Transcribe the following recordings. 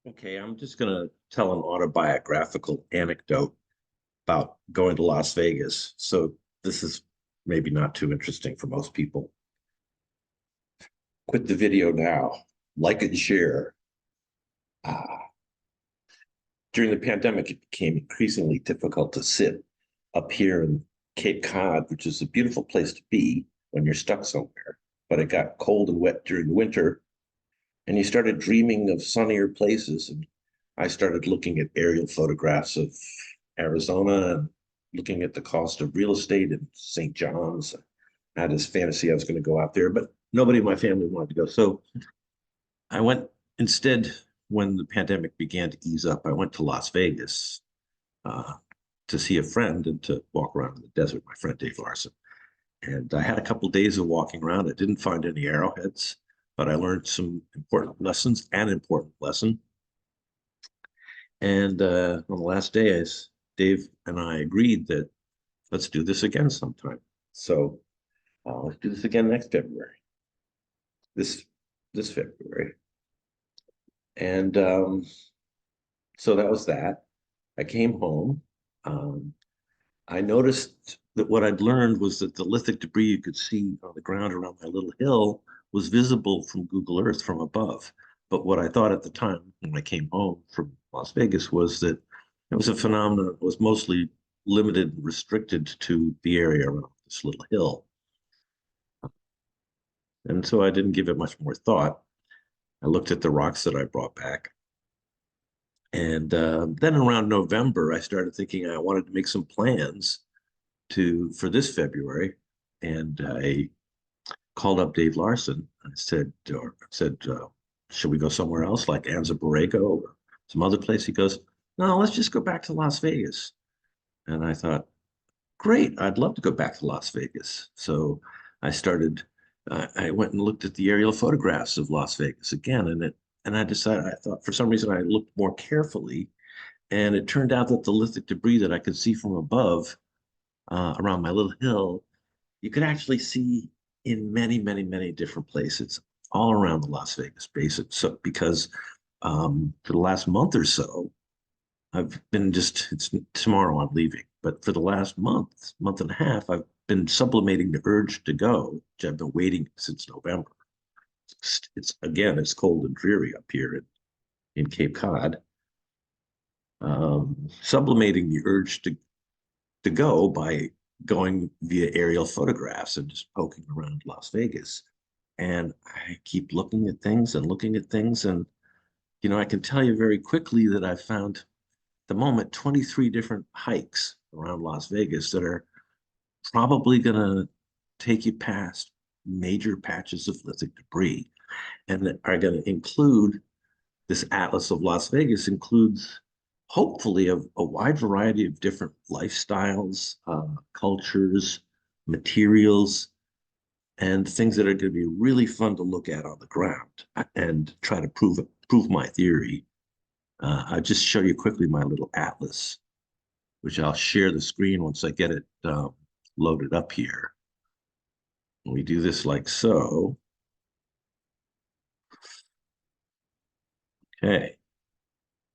Okay, I'm just going to tell an autobiographical anecdote about going to Las Vegas. So this is maybe not too interesting for most people. Quit the video now, like and share. Uh, During the pandemic, it became increasingly difficult to sit up here in Cape Cod, which is a beautiful place to be when you're stuck somewhere. But it got cold and wet during the winter, and you started dreaming of sunnier places. And I started looking at aerial photographs of Arizona and looking at the cost of real estate in St. John's. I had this fantasy I was going to go out there, but nobody in my family wanted to go. So I went instead when the pandemic began to ease up. I went to Las Vegas uh, to see a friend and to walk around in the desert. My friend Dave Larson, and I had a couple of days of walking around. I didn't find any arrowheads, but I learned some important lessons. An important lesson. And on the last day, Dave and I agreed that let's do this again sometime. So let's do this again next February. This this February. And so that was that. I came home. Um, I noticed that what I'd learned was that the lithic debris you could see on the ground around my little hill was visible from Google Earth from above. But what I thought at the time when I came home from Las Vegas was that it was a phenomenon that was mostly limited and restricted to the area around this little hill. And so I didn't give it much more thought. I looked at the rocks that I brought back. And then around November, I started thinking I wanted to make some plans for this February. And I called up Dave Larson. I said, should we go somewhere else like Anza Borrego or some other place? He goes, no, let's just go back to Las Vegas. And I thought, great, I'd love to go back to Las Vegas. So I started, I went and looked at the aerial photographs of Las Vegas again. And I decided, I thought for some reason I looked more carefully. And it turned out that the lithic debris that I could see from above around my little hill, you could actually see in many, many, many different places all around the Las Vegas basin. So because for the last month or so, I've been it's tomorrow I'm leaving, but for the last month and a half, I've been sublimating the urge to go, which I've been waiting since November. It's again, it's cold and dreary up here in Cape Cod. Sublimating the urge to go by going via aerial photographs and just poking around Las Vegas. And I keep looking at things and looking at things. And, I can tell you very quickly that I've found at the moment 23 different hikes around Las Vegas that are probably going to take you past major patches of lithic debris and that are going to include this Atlas of Las Vegas includes hopefully a wide variety of different lifestyles, cultures, materials, and things that are going to be really fun to look at on the ground and try to prove my theory. I'll just show you quickly my little atlas, which I'll share the screen once I get it loaded up here. We do this like so. Okay.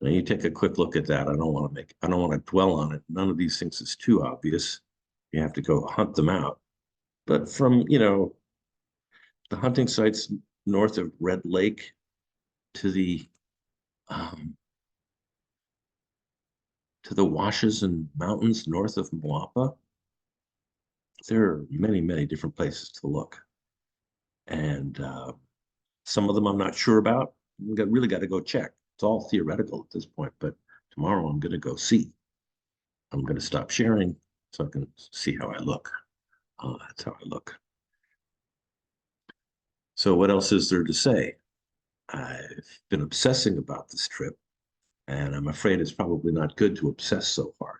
Now you take a quick look at that. I don't want to dwell on it. None of these things is too obvious. You have to go hunt them out. But from, the hunting sites north of Red Lake to um, the washes and mountains north of Moapa, there are many, many different places to look. And some of them I'm not sure about. Really got to go check. It's all theoretical at this point, but tomorrow I'm going to go see. I'm going to stop sharing so I can see how I look. That's how I look. So what else is there to say? I've been obsessing about this trip, and I'm afraid it's probably not good to obsess so hard.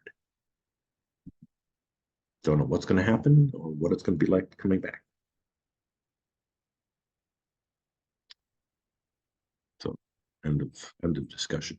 Don't know what's going to happen or what it's going to be like coming back. So end of discussion.